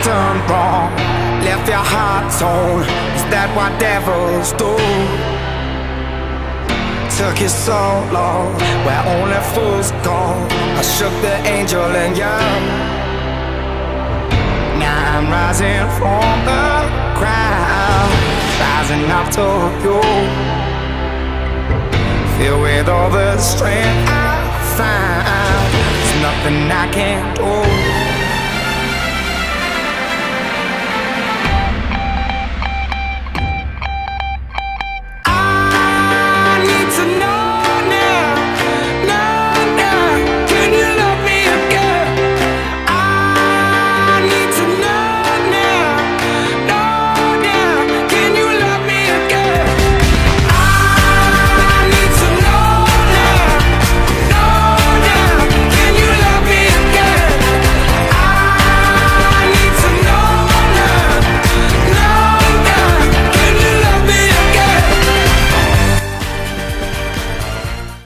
done wrong? Left your heart torn. Is that what devils do? Took you so long, where only fools go. I shook the angel in you. Now I'm rising from the ground, rising up to you. Filled with all the strength I find, there's nothing I can't do.